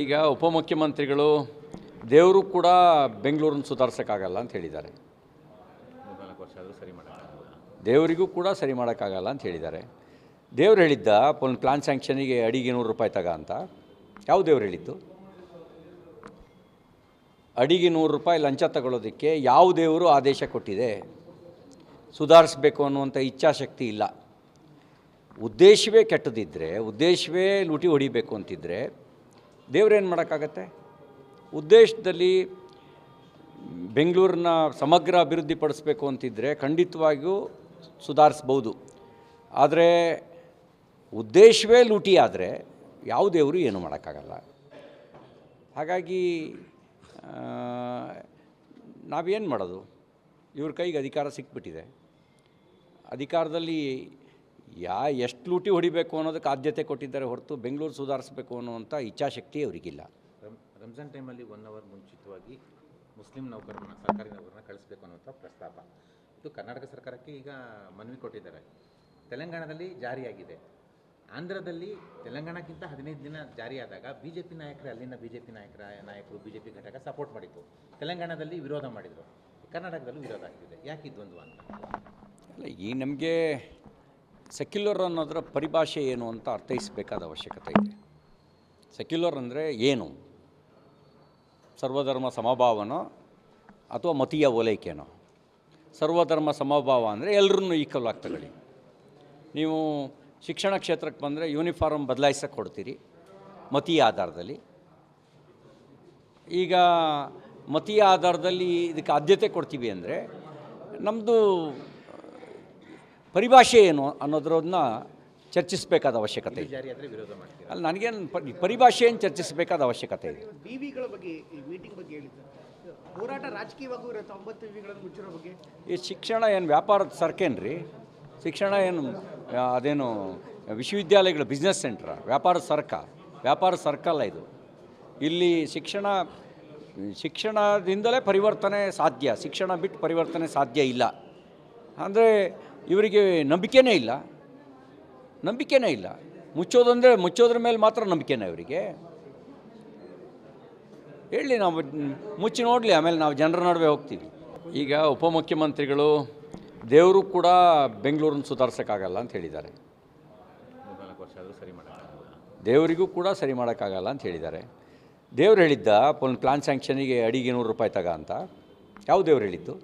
ಈಗ ಉಪಮುಖ್ಯಮಂತ್ರಿಗಳು ದೇವರು ಕೂಡ ಬೆಂಗಳೂರನ್ನು ಸುಧಾರಿಸೋಕ್ಕಾಗಲ್ಲ ಅಂತ ಹೇಳಿದ್ದಾರೆ. ದೇವರಿಗೂ ಕೂಡ ಸರಿ ಮಾಡೋಕ್ಕಾಗಲ್ಲ ಅಂತ ಹೇಳಿದ್ದಾರೆ. ದೇವ್ರು ಹೇಳಿದ್ದ ಒಂದು ಪ್ಲಾನ್ ಸ್ಯಾಂಕ್ಷನಿಗೆ ಅಡಿಗೆ 100 ರೂಪಾಯಿ ತಗ ಅಂತ. ಯಾವ ದೇವ್ರು ಹೇಳಿದ್ದು? ಅಡಿಗೆ 100 ರೂಪಾಯಿ ಲಂಚ ತಗೊಳ್ಳೋದಕ್ಕೆ ಯಾವ ದೇವರು ಆದೇಶ ಕೊಟ್ಟಿದೆ? ಸುಧಾರಿಸಬೇಕು ಅನ್ನುವಂಥ ಇಚ್ಛಾಶಕ್ತಿ ಇಲ್ಲ. ಉದ್ದೇಶವೇ ಕೆಟ್ಟದಿದ್ದರೆ, ಉದ್ದೇಶವೇ ಲೂಟಿ ಹೊಡಿಬೇಕು ಅಂತಿದ್ದರೆ ದೇವ್ರೇನು ಮಾಡೋಕ್ಕಾಗತ್ತೆ? ಉದ್ದೇಶದಲ್ಲಿ ಬೆಂಗಳೂರನ್ನ ಸಮಗ್ರ ಅಭಿವೃದ್ಧಿ ಪಡಿಸ್ಬೇಕು ಅಂತಿದ್ದರೆ ಖಂಡಿತವಾಗಿಯೂ ಸುಧಾರಿಸ್ಬೋದು. ಆದರೆ ಉದ್ದೇಶವೇ ಲೂಟಿ ಆದರೆ ಯಾವ ದೇವರು ಏನು ಮಾಡೋಕ್ಕಾಗಲ್ಲ. ಹಾಗಾಗಿ ನಾವೇನು ಮಾಡೋದು? ಇವ್ರ ಕೈಗೆ ಅಧಿಕಾರ ಸಿಕ್ಬಿಟ್ಟಿದೆ. ಅಧಿಕಾರದಲ್ಲಿ ಎಷ್ಟು ಲೂಟಿ ಹೊಡಿಬೇಕು ಅನ್ನೋದಕ್ಕೆ ಆದ್ಯತೆ ಕೊಟ್ಟಿದ್ದಾರೆ ಹೊರತು ಬೆಂಗಳೂರು ಸುಧಾರಿಸಬೇಕು ಅನ್ನುವಂಥ ಇಚ್ಛಾಶಕ್ತಿ ಅವರಿಗಿಲ್ಲ. ರಂಜಾನ್ ಟೈಮಲ್ಲಿ 1 ಅವರ್ ಮುಂಚಿತವಾಗಿ ಮುಸ್ಲಿಂ ನೌಕರರನ್ನ, ಸರ್ಕಾರಿ ನೌಕರರನ್ನ ಕಳಿಸಬೇಕು ಅನ್ನುವಂಥ ಪ್ರಸ್ತಾಪ ಇದು ಕರ್ನಾಟಕ ಸರ್ಕಾರಕ್ಕೆ ಈಗ ಮನವಿ ಕೊಟ್ಟಿದ್ದಾರೆ. ತೆಲಂಗಾಣದಲ್ಲಿ ಜಾರಿಯಾಗಿದೆ. ಆಂಧ್ರದಲ್ಲಿ ತೆಲಂಗಾಣಕ್ಕಿಂತ 15 ದಿನ ಜಾರಿಯಾದಾಗ ಬಿಜೆಪಿ ನಾಯಕರು, ಅಲ್ಲಿನ ಬಿಜೆಪಿ ನಾಯಕರು ಬಿಜೆಪಿ ಘಟಕ ಸಪೋರ್ಟ್ ಮಾಡಿತ್ತು. ತೆಲಂಗಾಣದಲ್ಲಿ ವಿರೋಧ ಮಾಡಿದರು. ಕರ್ನಾಟಕದಲ್ಲೂ ವಿರೋಧ ಆಗ್ತಿದೆ. ಯಾಕೆ ದ್ವಂದ್ವ ಅಂತ? ಅಲ್ಲ, ಈ ನಮಗೆ ಸೆಕ್ಯುಲರ್ ಅನ್ನೋದರ ಪರಿಭಾಷೆ ಏನು ಅಂತ ಅರ್ಥೈಸಬೇಕಾದ ಅವಶ್ಯಕತೆ ಇದೆ. ಸೆಕ್ಯುಲರ್ ಅಂದರೆ ಏನು? ಸರ್ವಧರ್ಮ ಸಮಭಾವನೋ ಅಥವಾ ಮತೀಯ ಓಲೈಕೆನೋ? ಸರ್ವಧರ್ಮ ಸಮಭಾವ ಅಂದರೆ ಎಲ್ಲರನ್ನೂ ಈಕ್ವಲ್ ಆಗಿ ತಗೊಳ್ಳಿ. ನೀವು ಶಿಕ್ಷಣ ಕ್ಷೇತ್ರಕ್ಕೆ ಬಂದರೆ ಯೂನಿಫಾರ್ಮ್ ಬದಲಾಯಿಸೋಕ್ಕೆ ಕೊಡ್ತೀರಿ ಮತೀಯ ಆಧಾರದಲ್ಲಿ. ಈಗ ಮತೀಯ ಆಧಾರದಲ್ಲಿ ಇದಕ್ಕೆ ಆದ್ಯತೆ ಕೊಡ್ತೀವಿ ಅಂದರೆ ನಮ್ಮದು ಪರಿಭಾಷೆ ಏನು ಅನ್ನೋದ್ರನ್ನ ಚರ್ಚಿಸಬೇಕಾದ ಅವಶ್ಯಕತೆ ಇದೆ. ಅಲ್ಲಿ ನನಗೇನು ಪರಿಭಾಷೆಯನ್ನು ಚರ್ಚಿಸಬೇಕಾದ ಅವಶ್ಯಕತೆ ಇದೆ. ವಿವಿಗಳ ಬಗ್ಗೆ, ಈ ಮೀಟಿಂಗ್ ಬಗ್ಗೆ ಹೇಳಿದ್ದಾರೆ. ಹೋರಾಟ ರಾಜಕೀಯವಾಗೂ ಇರುತ್ತೆ. 9 ವಿವಿಗಳನ್ನು ಮುಚ್ಚಿರೋ ಬಗ್ಗೆ. ಈ ಶಿಕ್ಷಣ ಏನು ವ್ಯಾಪಾರದ ಸರ್ಕೇನ್ರಿ? ಶಿಕ್ಷಣ ಏನು ಅದೇನು ವಿಶ್ವವಿದ್ಯಾಲಯಗಳು ಬಿಸ್ನೆಸ್ ಸೆಂಟ್ರ? ವ್ಯಾಪಾರ ಸರ್ಕಲ್ಲ ಇದು. ಇಲ್ಲಿ ಶಿಕ್ಷಣದಿಂದಲೇ ಪರಿವರ್ತನೆ ಸಾಧ್ಯ. ಶಿಕ್ಷಣ ಬಿಟ್ಟು ಪರಿವರ್ತನೆ ಸಾಧ್ಯ ಇಲ್ಲ. ಅಂದರೆ ಇವರಿಗೆ ನಂಬಿಕೆನೇ ಇಲ್ಲ. ಮುಚ್ಚೋದ್ರ ಮೇಲೆ ಮಾತ್ರ ನಂಬಿಕೆನೇ ಇವರಿಗೆ. ಹೇಳಿ, ನಾವು ಮುಚ್ಚಿ ನೋಡಲಿ, ಆಮೇಲೆ ನಾವು ಜನರ ನಡುವೆ ಹೋಗ್ತೀವಿ. ಈಗ ಉಪಮುಖ್ಯಮಂತ್ರಿಗಳು ದೇವರು ಕೂಡ ಬೆಂಗಳೂರನ್ನು ಸುಧಾರಿಸೋಕ್ಕಾಗಲ್ಲ ಅಂತ ಹೇಳಿದ್ದಾರೆ. ದೇವರಿಗೂ ಕೂಡ ಸರಿ ಮಾಡೋಕ್ಕಾಗಲ್ಲ ಅಂತ ಹೇಳಿದ್ದಾರೆ. ದೇವ್ರು ಹೇಳಿದ್ದ ಒಂದು ಪ್ಲಾನ್ ಸ್ಯಾಂಕ್ಷನಿಗೆ ಅಡಿಗೆ 100 ರೂಪಾಯಿ ತಗ ಅಂತ. ಯಾವ ದೇವ್ರು ಹೇಳಿದ್ದು?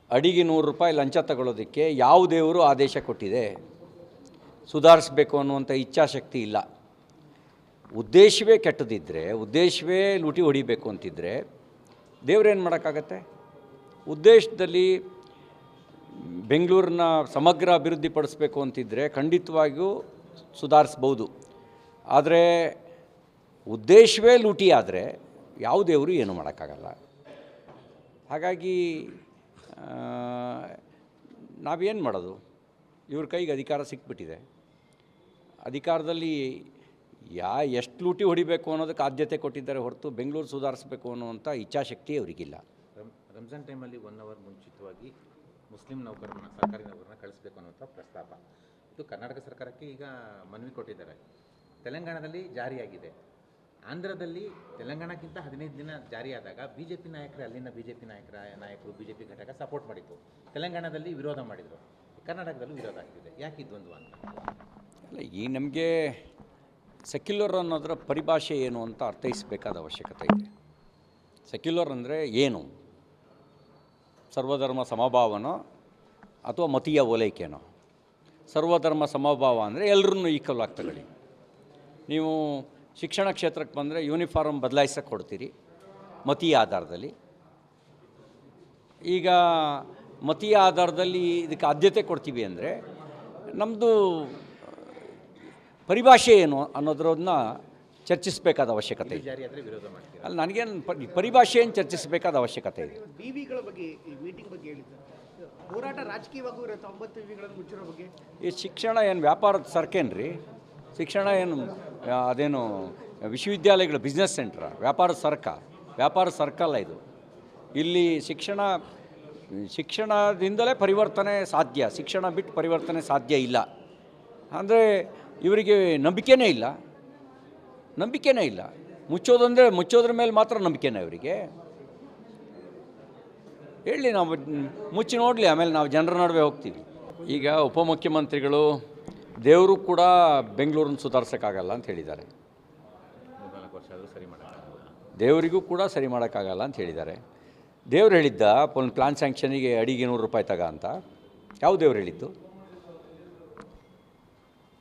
ಅಡಿಗೆ 100 ರೂಪಾಯಿ ಲಂಚ ತಗೊಳ್ಳೋದಕ್ಕೆ ಯಾವ ದೇವರು ಆದೇಶ ಕೊಟ್ಟಿದೆ? ಸುಧಾರಿಸಬೇಕು ಅನ್ನುವಂಥ ಇಚ್ಛಾಶಕ್ತಿ ಇಲ್ಲ. ಉದ್ದೇಶವೇ ಕೆಟ್ಟದಿದ್ದರೆ, ಉದ್ದೇಶವೇ ಲೂಟಿ ಹೊಡಿಬೇಕು ಅಂತಿದ್ದರೆ ದೇವ್ರೇನು ಮಾಡೋಕ್ಕಾಗತ್ತೆ? ಉದ್ದೇಶದಲ್ಲಿ ಬೆಂಗಳೂರನ್ನ ಸಮಗ್ರ ಅಭಿವೃದ್ಧಿ ಪಡಿಸ್ಬೇಕು ಅಂತಿದ್ದರೆ ಖಂಡಿತವಾಗಿಯೂ ಸುಧಾರಿಸ್ಬೋದು. ಆದರೆ ಉದ್ದೇಶವೇ ಲೂಟಿ ಆದರೆ ಯಾವ ದೇವರು ಏನು ಮಾಡೋಕ್ಕಾಗಲ್ಲ. ಹಾಗಾಗಿ ನಾವೇನು ಮಾಡೋದು? ಇವ್ರ ಕೈಗೆ ಅಧಿಕಾರ ಸಿಕ್ಬಿಟ್ಟಿದೆ. ಅಧಿಕಾರದಲ್ಲಿ ಎಷ್ಟು ಲೂಟಿ ಹೊಡಿಬೇಕು ಅನ್ನೋದಕ್ಕೆ ಆದ್ಯತೆ ಕೊಟ್ಟಿದ್ದಾರೆ ಹೊರತು ಬೆಂಗಳೂರು ಸುಧಾರಿಸಬೇಕು ಅನ್ನುವಂಥ ಇಚ್ಛಾಶಕ್ತಿ ಅವರಿಗಿಲ್ಲ. ರಂಜಾನ್ ಟೈಮಲ್ಲಿ 1 ಅವರ್ ಮುಂಚಿತವಾಗಿ ಮುಸ್ಲಿಂ ನೌಕರರನ್ನ, ಸರ್ಕಾರಿ ನೌಕರರನ್ನ ಕಳಿಸಬೇಕು ಅನ್ನುವಂಥ ಪ್ರಸ್ತಾಪ ಇದು ಕರ್ನಾಟಕ ಸರ್ಕಾರಕ್ಕೆ ಈಗ ಮನವಿ ಕೊಟ್ಟಿದ್ದಾರೆ. ತೆಲಂಗಾಣದಲ್ಲಿ ಜಾರಿಯಾಗಿದೆ. ಆಂಧ್ರದಲ್ಲಿ ತೆಲಂಗಾಣಕ್ಕಿಂತ 15 ದಿನ ಜಾರಿಯಾದಾಗ ಬಿಜೆಪಿ ನಾಯಕರು, ಅಲ್ಲಿನ ಬಿಜೆಪಿ ನಾಯಕರು ಬಿಜೆಪಿ ಘಟಕ ಸಪೋರ್ಟ್ ಮಾಡಿತ್ತು. ತೆಲಂಗಾಣದಲ್ಲಿ ವಿರೋಧ ಮಾಡಿದರು. ಕರ್ನಾಟಕದಲ್ಲೂ ವಿರೋಧ ಆಗ್ತಿದೆ. ಯಾಕೆ ದ್ವಂದ್ವ ಅಂತ? ಅಲ್ಲ, ಈ ನಮಗೆ ಸೆಕ್ಯುಲರ್ ಅನ್ನೋದರ ಪರಿಭಾಷೆ ಏನು ಅಂತ ಅರ್ಥೈಸಬೇಕಾದ ಅವಶ್ಯಕತೆ ಇದೆ. ಸೆಕ್ಯುಲರ್ ಅಂದರೆ ಏನು? ಸರ್ವಧರ್ಮ ಸಮಭಾವನೋ ಅಥವಾ ಮತೀಯ ಓಲೈಕೆನೋ? ಸರ್ವಧರ್ಮ ಸಮಭಾವ ಅಂದರೆ ಎಲ್ಲರನ್ನೂ ಈಕ್ವಲ್ ಆಗಿ ತಗೊಳ್ಳಿ. ನೀವು ಶಿಕ್ಷಣ ಕ್ಷೇತ್ರಕ್ಕೆ ಬಂದರೆ ಯೂನಿಫಾರ್ಮ್ ಬದಲಾಯಿಸೋಕ್ಕೆ ಕೊಡ್ತೀರಿ ಮತೀಯ ಆಧಾರದಲ್ಲಿ. ಈಗ ಮತೀಯ ಆಧಾರದಲ್ಲಿ ಇದಕ್ಕೆ ಆದ್ಯತೆ ಕೊಡ್ತೀವಿ ಅಂದರೆ ನಮ್ಮದು ಪರಿಭಾಷೆ ಏನು ಅನ್ನೋದ್ರನ್ನ ಚರ್ಚಿಸಬೇಕಾದ ಅವಶ್ಯಕತೆ ಇದೆ. ಅಲ್ಲಿ ನನಗೇನು ಪರಿಭಾಷೆಯನ್ನು ಚರ್ಚಿಸಬೇಕಾದ ಅವಶ್ಯಕತೆ ಇದೆ. ವಿವಿಗಳ ಬಗ್ಗೆ, ಈ ಮೀಟಿಂಗ್ ಬಗ್ಗೆ ಹೇಳಿದ್ದಾರೆ. ಹೋರಾಟ ರಾಜಕೀಯವಾಗೂ ಇರುತ್ತೆ. 9 ವಿವಿಗಳನ್ನು ಮುಚ್ಚಿರೋ ಬಗ್ಗೆ. ಈ ಶಿಕ್ಷಣ ಏನು ವ್ಯಾಪಾರದ ಸರ್ಕೇನ್ರಿ? ಶಿಕ್ಷಣ ಏನು ಅದೇನು ವಿಶ್ವವಿದ್ಯಾಲಯಗಳು ಬಿಸ್ನೆಸ್ ಸೆಂಟ್ರ? ವ್ಯಾಪಾರ ಸರ್ಕಲ್ಲ ಇದು. ಇಲ್ಲಿ ಶಿಕ್ಷಣದಿಂದಲೇ ಪರಿವರ್ತನೆ ಸಾಧ್ಯ. ಶಿಕ್ಷಣ ಬಿಟ್ಟು ಪರಿವರ್ತನೆ ಸಾಧ್ಯ ಇಲ್ಲ. ಅಂದರೆ ಇವರಿಗೆ ನಂಬಿಕೆನೇ ನಂಬಿಕೆನೇ ಇಲ್ಲ. ಮುಚ್ಚೋದ್ರ ಮೇಲೆ ಮಾತ್ರ ನಂಬಿಕೆನೇ ಅವರಿಗೆ. ಹೇಳಿ, ನಾವು ಮುಚ್ಚಿ ನೋಡಲಿ, ಆಮೇಲೆ ನಾವು ಜನರ ನಡುವೆ ಹೋಗ್ತೀವಿ. ಈಗ ಉಪಮುಖ್ಯಮಂತ್ರಿಗಳು ದೇವರು ಕೂಡ ಬೆಂಗಳೂರನ್ನು ಸುಧಾರಿಸೋಕ್ಕಾಗಲ್ಲ ಅಂತ ಹೇಳಿದ್ದಾರೆ. 4 ವರ್ಷ ಆದರೂ ಸರಿ ಮಾಡೋಕ್ಕಾಗಲ್ಲ. ದೇವರಿಗೂ ಕೂಡ ಸರಿ ಮಾಡೋಕ್ಕಾಗಲ್ಲ ಅಂತ ಹೇಳಿದ್ದಾರೆ. ದೇವ್ರು ಹೇಳಿದ್ದ ಒಂದು ಪ್ಲಾನ್ ಸ್ಯಾಂಕ್ಷನಿಗೆ ಅಡಿಗೆ 100 ರೂಪಾಯಿ ತಗ ಅಂತ. ಯಾವ ದೇವ್ರು ಹೇಳಿದ್ದು?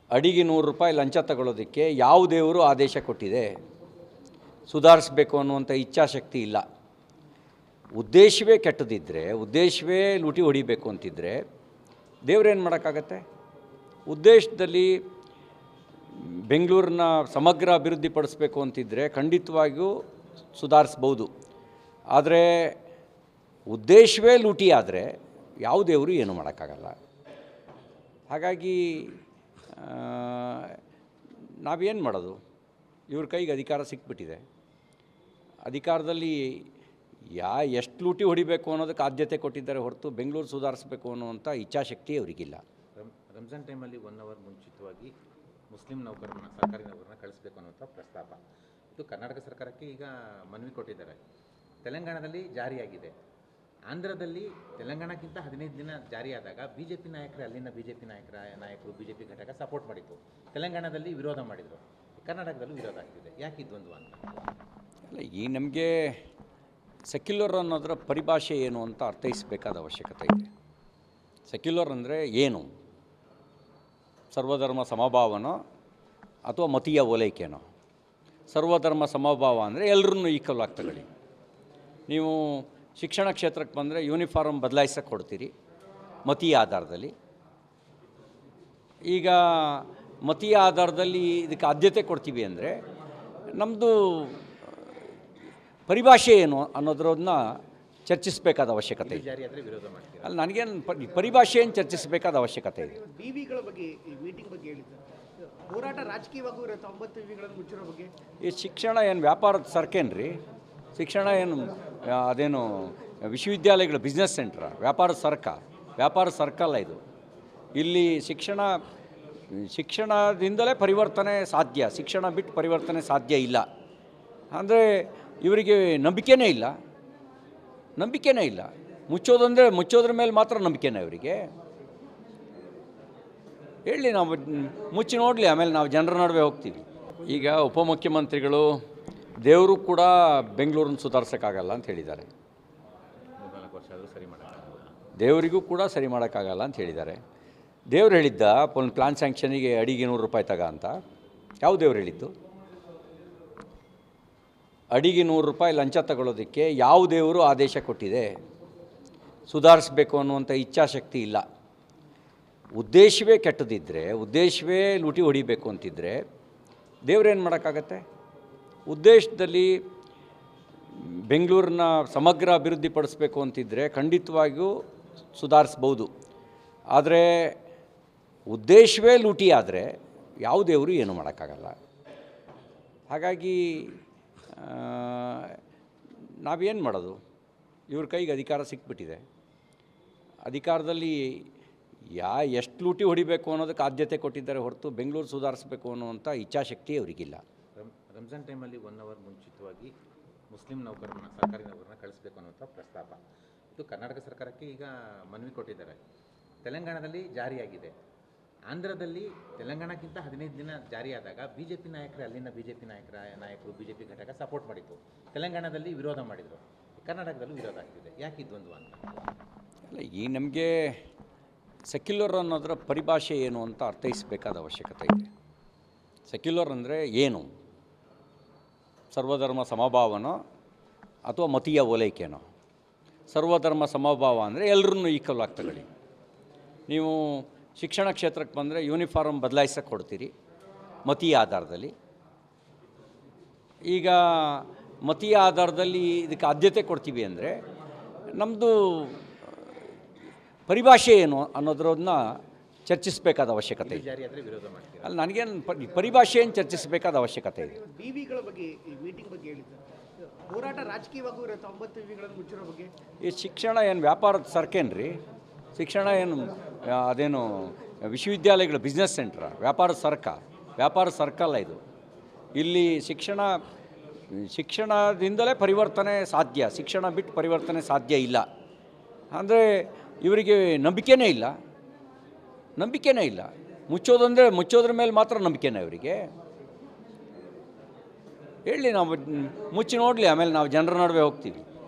ಅಡಿಗೆ 100 ರೂಪಾಯಿ ಲಂಚ ತಗೊಳ್ಳೋದಕ್ಕೆ ಯಾವ ದೇವರು ಆದೇಶ ಕೊಟ್ಟಿದೆ? ಸುಧಾರಿಸಬೇಕು ಅನ್ನುವಂಥ ಇಚ್ಛಾಶಕ್ತಿ ಇಲ್ಲ. ಉದ್ದೇಶವೇ ಕೆಟ್ಟದಿದ್ದರೆ, ಉದ್ದೇಶವೇ ಲೂಟಿ ಹೊಡಿಬೇಕು ಅಂತಿದ್ದರೆ ದೇವ್ರೇನು ಮಾಡೋಕ್ಕಾಗತ್ತೆ? ಉದ್ದೇಶದಲ್ಲಿ ಬೆಂಗಳೂರನ್ನ ಸಮಗ್ರ ಅಭಿವೃದ್ಧಿ ಪಡಿಸ್ಬೇಕು ಅಂತಿದ್ದರೆ ಖಂಡಿತವಾಗಿಯೂ ಸುಧಾರಿಸ್ಬೋದು. ಆದರೆ ಉದ್ದೇಶವೇ ಲೂಟಿ ಆದರೆ ಯಾವ ದೇವರು ಏನು ಮಾಡೋಕ್ಕಾಗಲ್ಲ. ಹಾಗಾಗಿ ನಾವೇನು ಮಾಡೋದು? ಇವ್ರ ಕೈಗೆ ಅಧಿಕಾರ ಸಿಕ್ಬಿಟ್ಟಿದೆ. ಅಧಿಕಾರದಲ್ಲಿ ಎಷ್ಟು ಲೂಟಿ ಹೊಡಿಬೇಕು ಅನ್ನೋದಕ್ಕೆ ಆದ್ಯತೆ ಕೊಟ್ಟಿದ್ದಾರೆ ಹೊರತು ಬೆಂಗಳೂರು ಸುಧಾರಿಸಬೇಕು ಅನ್ನುವಂಥ ಇಚ್ಛಾಶಕ್ತಿ ಅವರಿಗಿಲ್ಲ. ರಂಜಾನ್ ಟೈಮಲ್ಲಿ 1 ಅವರ್ ಮುಂಚಿತವಾಗಿ ಮುಸ್ಲಿಂ ನೌಕರರನ್ನ, ಸರ್ಕಾರಿ ನೌಕರರನ್ನ ಕಳಿಸ್ಬೇಕು ಅನ್ನುವಂಥ ಪ್ರಸ್ತಾಪ ಇದು ಕರ್ನಾಟಕ ಸರ್ಕಾರಕ್ಕೆ ಈಗ ಮನವಿ ಕೊಟ್ಟಿದ್ದಾರೆ. ತೆಲಂಗಾಣದಲ್ಲಿ ಜಾರಿಯಾಗಿದೆ. ಆಂಧ್ರದಲ್ಲಿ ತೆಲಂಗಾಣಕ್ಕಿಂತ 15 ದಿನ ಜಾರಿಯಾದಾಗ ಬಿಜೆಪಿ ನಾಯಕರು, ಅಲ್ಲಿನ ಬಿಜೆಪಿ ನಾಯಕರು ಬಿಜೆಪಿ ಘಟಕ ಸಪೋರ್ಟ್ ಮಾಡಿತ್ತು. ತೆಲಂಗಾಣದಲ್ಲಿ ವಿರೋಧ ಮಾಡಿದರು. ಕರ್ನಾಟಕದಲ್ಲೂ ವಿರೋಧ ಆಗ್ತಿದೆ. ಯಾಕೆ ದ್ವಂದ್ವ ಅಂತ? ಅಲ್ಲ, ಈ ನಮಗೆ ಸೆಕ್ಯುಲರ್ ಅನ್ನೋದರ ಪರಿಭಾಷೆ ಏನು ಅಂತ ಅರ್ಥೈಸಬೇಕಾದ ಅವಶ್ಯಕತೆ ಇದೆ. ಸೆಕ್ಯುಲರ್ ಅಂದರೆ ಏನು? ಸರ್ವಧರ್ಮ ಸಮಭಾವನೋ ಅಥವಾ ಮತೀಯ ಓಲೈಕೆನೋ? ಸರ್ವಧರ್ಮ ಸಮಭಾವ ಅಂದರೆ ಎಲ್ಲರನ್ನೂ ಈಕ್ವಲ್ ಆಗಿ ತಗೊಳ್ಳಿ. ನೀವು ಶಿಕ್ಷಣ ಕ್ಷೇತ್ರಕ್ಕೆ ಬಂದರೆ ಯೂನಿಫಾರ್ಮ್ ಬದಲಾಯಿಸೋಕ್ಕೆ ಕೊಡ್ತೀರಿ ಮತೀಯ ಆಧಾರದಲ್ಲಿ. ಈಗ ಮತೀಯ ಆಧಾರದಲ್ಲಿ ಇದಕ್ಕೆ ಆದ್ಯತೆ ಕೊಡ್ತೀವಿ ಅಂದರೆ ನಮ್ಮದು ಪರಿಭಾಷೆ ಏನು ಅನ್ನೋದ್ರನ್ನ ಚರ್ಚಿಸಬೇಕಾದ ಅವಶ್ಯಕತೆ ಇದೆ. ಜಾರಿಯಾದರೆ ವಿರೋಧ ಮಾಡ್ತೀವಿ. ಅಲ್ಲಿ ನನಗೇನು ಪರಿಭಾಷೆಯನ್ನು ಚರ್ಚಿಸಬೇಕಾದ ಅವಶ್ಯಕತೆ ಇದೆ. ವಿವಿಗಳ ಬಗ್ಗೆ, ಈ ಮೀಟಿಂಗ್ ಬಗ್ಗೆ ಹೇಳಿದ್ದಾರೆ. ಹೋರಾಟ ರಾಜಕೀಯವಾಗೂ ಇರುತ್ತೆ. 9 ವಿವಿಗಳನ್ನು ಮುಚ್ಚಿರೋ ಬಗ್ಗೆ. ಈ ಶಿಕ್ಷಣ ಏನು ವ್ಯಾಪಾರದ ಸರ್ಕೇನ್ರಿ? ಶಿಕ್ಷಣ ಏನು ಅದೇನು ವಿಶ್ವವಿದ್ಯಾಲಯಗಳ ಬಿಸ್ನೆಸ್ ಸೆಂಟ್ರ? ವ್ಯಾಪಾರ ಸರ್ಕಲ್ಲ ಇದು. ಇಲ್ಲಿ ಶಿಕ್ಷಣದಿಂದಲೇ ಪರಿವರ್ತನೆ ಸಾಧ್ಯ. ಶಿಕ್ಷಣ ಬಿಟ್ಟು ಪರಿವರ್ತನೆ ಸಾಧ್ಯ ಇಲ್ಲ. ಅಂದರೆ ಇವರಿಗೆ ನಂಬಿಕೆನೇ ಇಲ್ಲ. ಮುಚ್ಚೋದ್ರ ಮೇಲೆ ಮಾತ್ರ ನಂಬಿಕೆನೇ ಅವರಿಗೆ. ಹೇಳಿ, ನಾವು ಮುಚ್ಚಿ ನೋಡಲಿ, ಆಮೇಲೆ ನಾವು ಜನರ ನಡುವೆ ಹೋಗ್ತೀವಿ. ಈಗ ಉಪಮುಖ್ಯಮಂತ್ರಿಗಳು ದೇವರು ಕೂಡ ಬೆಂಗಳೂರನ್ನು ಸುಧಾರಿಸೋಕ್ಕಾಗಲ್ಲ ಅಂತ ಹೇಳಿದ್ದಾರೆ. 4 ವರ್ಷ ಆದರೂ ಸರಿ ಮಾಡೋಕ್ಕಾಗಲ್ಲ. ದೇವರಿಗೂ ಕೂಡ ಸರಿ ಮಾಡೋಕ್ಕಾಗಲ್ಲ ಅಂತ ಹೇಳಿದ್ದಾರೆ. ದೇವ್ರು ಹೇಳಿದ್ದ ಒಂದು ಪ್ಲಾನ್ ಸ್ಯಾಂಕ್ಷನಿಗೆ ಅಡಿಗೆ 100 ರೂಪಾಯಿ ತಗ ಅಂತ. ಯಾವ ದೇವ್ರು ಹೇಳಿದ್ದು? ಅಡಿಗೆ 100 ರೂಪಾಯಿ ಲಂಚ ತಗೊಳ್ಳೋದಕ್ಕೆ ಯಾವ ದೇವರು ಆದೇಶ ಕೊಟ್ಟಿದೆ? ಸುಧಾರಿಸಬೇಕು ಅನ್ನುವಂಥ ಇಚ್ಛಾಶಕ್ತಿ ಇಲ್ಲ. ಉದ್ದೇಶವೇ ಕೆಟ್ಟದಿದ್ದರೆ, ಉದ್ದೇಶವೇ ಲೂಟಿ ಹೊಡಿಬೇಕು ಅಂತಿದ್ದರೆ ದೇವ್ರೇನು ಮಾಡೋಕ್ಕಾಗತ್ತೆ? ಉದ್ದೇಶದಲ್ಲಿ ಬೆಂಗಳೂರನ್ನ ಸಮಗ್ರ ಅಭಿವೃದ್ಧಿ ಪಡಿಸ್ಬೇಕು ಅಂತಿದ್ದರೆ ಖಂಡಿತವಾಗಿಯೂ ಸುಧಾರಿಸ್ಬೋದು. ಆದರೆ ಉದ್ದೇಶವೇ ಲೂಟಿ ಆದರೆ ಯಾವ ದೇವರು ಏನು ಮಾಡೋಕ್ಕಾಗಲ್ಲ. ಹಾಗಾಗಿ ನಾವೇನು ಮಾಡೋದು? ಇವ್ರ ಕೈಗೆ ಅಧಿಕಾರ ಸಿಕ್ಬಿಟ್ಟಿದೆ. ಅಧಿಕಾರದಲ್ಲಿ ಎಷ್ಟು ಲೂಟಿ ಹೊಡಿಬೇಕು ಅನ್ನೋದಕ್ಕೆ ಆದ್ಯತೆ ಕೊಟ್ಟಿದ್ದಾರೆ ಹೊರತು ಬೆಂಗಳೂರು ಸುಧಾರಿಸಬೇಕು ಅನ್ನುವಂಥ ಇಚ್ಛಾಶಕ್ತಿ ಅವರಿಗಿಲ್ಲ. ರಂಜಾನ್ ಟೈಮಲ್ಲಿ 1 ಅವರ್ ಮುಂಚಿತವಾಗಿ ಮುಸ್ಲಿಂ ನೌಕರರನ್ನ, ಸರ್ಕಾರಿ ನೌಕರರನ್ನ ಕಳಿಸ್ಬೇಕು ಅನ್ನುವಂಥ ಪ್ರಸ್ತಾಪ ಇದು ಕರ್ನಾಟಕ ಸರ್ಕಾರಕ್ಕೆ ಈಗ ಮನವಿ ಕೊಟ್ಟಿದ್ದಾರೆ. ತೆಲಂಗಾಣದಲ್ಲಿ ಜಾರಿಯಾಗಿದೆ. ಆಂಧ್ರದಲ್ಲಿ ತೆಲಂಗಾಣಕ್ಕಿಂತ 15 ದಿನ ಜಾರಿಯಾದಾಗ ಬಿಜೆಪಿ ನಾಯಕರು, ಅಲ್ಲಿನ ಬಿಜೆಪಿ ನಾಯಕರು ಬಿಜೆಪಿ ಘಟಕ ಸಪೋರ್ಟ್ ಮಾಡಿತ್ತು. ತೆಲಂಗಾಣದಲ್ಲಿ ವಿರೋಧ ಮಾಡಿದರು. ಕರ್ನಾಟಕದಲ್ಲೂ ವಿರೋಧ ಆಗ್ತಿದೆ. ಯಾಕೆ ದ್ವಂದ್ವ ಅಂತ? ಅಲ್ಲ, ಈ ನಮಗೆ ಸೆಕ್ಯುಲರ್ ಅನ್ನೋದರ ಪರಿಭಾಷೆ ಏನು ಅಂತ ಅರ್ಥೈಸಬೇಕಾದ ಅವಶ್ಯಕತೆ ಇದೆ. ಸೆಕ್ಯುಲರ್ ಅಂದರೆ ಏನು? ಸರ್ವಧರ್ಮ ಸಮಭಾವನೋ ಅಥವಾ ಮತೀಯ ಓಲೈಕೆನೋ? ಸರ್ವಧರ್ಮ ಸಮಭಾವ ಅಂದರೆ ಎಲ್ಲರನ್ನೂ ಈಕ್ವಲ್ ಆಗಿ ತಗೊಳ್ಳಿ. ನೀವು ಶಿಕ್ಷಣ ಕ್ಷೇತ್ರಕ್ಕೆ ಬಂದರೆ ಯೂನಿಫಾರ್ಮ್ ಬದಲಾಯಿಸೋಕ್ಕೆ ಕೊಡ್ತೀರಿ ಮತೀಯ ಆಧಾರದಲ್ಲಿ. ಈಗ ಮತೀಯ ಆಧಾರದಲ್ಲಿ ಇದಕ್ಕೆ ಆದ್ಯತೆ ಕೊಡ್ತೀವಿ ಅಂದರೆ ನಮ್ಮದು ಪರಿಭಾಷೆ ಏನು ಅನ್ನೋದ್ರನ್ನ ಚರ್ಚಿಸಬೇಕಾದ ಅವಶ್ಯಕತೆ ಇದೆ. ಜಾರಿಯಾದರೆ ವಿರೋಧ ಮಾಡ್ತೀವಿ. ಅಲ್ಲಿ ನನಗೇನು ಪರಿಭಾಷೆಯನ್ನು ಚರ್ಚಿಸಬೇಕಾದ ಅವಶ್ಯಕತೆ ಇದೆ. ವಿವಿಗಳ ಬಗ್ಗೆ, ಈ ಮೀಟಿಂಗ್ ಬಗ್ಗೆ ಹೇಳಿದ್ದಾರೆ. ಹೋರಾಟ ರಾಜಕೀಯವಾಗೂ ಇರುತ್ತೆ. 9 ವಿವಿಗಳನ್ನು ಮುಚ್ಚಿರೋ ಬಗ್ಗೆ. ಈ ಶಿಕ್ಷಣ ಏನು ವ್ಯಾಪಾರದ ಸರ್ಕೇನ್ರಿ? ಶಿಕ್ಷಣ ಏನು ಅದೇನು ವಿಶ್ವವಿದ್ಯಾಲಯಗಳ ಬಿಸ್ನೆಸ್ ಸೆಂಟ್ರ? ವ್ಯಾಪಾರ ಸರ್ಕಲ್ಲ ಇದು. ಇಲ್ಲಿ ಶಿಕ್ಷಣದಿಂದಲೇ ಪರಿವರ್ತನೆ ಸಾಧ್ಯ, ಶಿಕ್ಷಣ ಬಿಟ್ಟು ಪರಿವರ್ತನೆ ಸಾಧ್ಯ ಇಲ್ಲ. ಅಂದರೆ ಇವರಿಗೆ ನಂಬಿಕೆನೇ ಇಲ್ಲ. ಮುಚ್ಚೋದ್ರ ಮೇಲೆ ಮಾತ್ರ ನಂಬಿಕೆನೇ ಇವರಿಗೆ. ಹೇಳಿ, ನಾವು ಮುಚ್ಚಿ ನೋಡಲಿ, ಆಮೇಲೆ ನಾವು ಜನರ ನಡುವೆ ಹೋಗ್ತೀವಿ.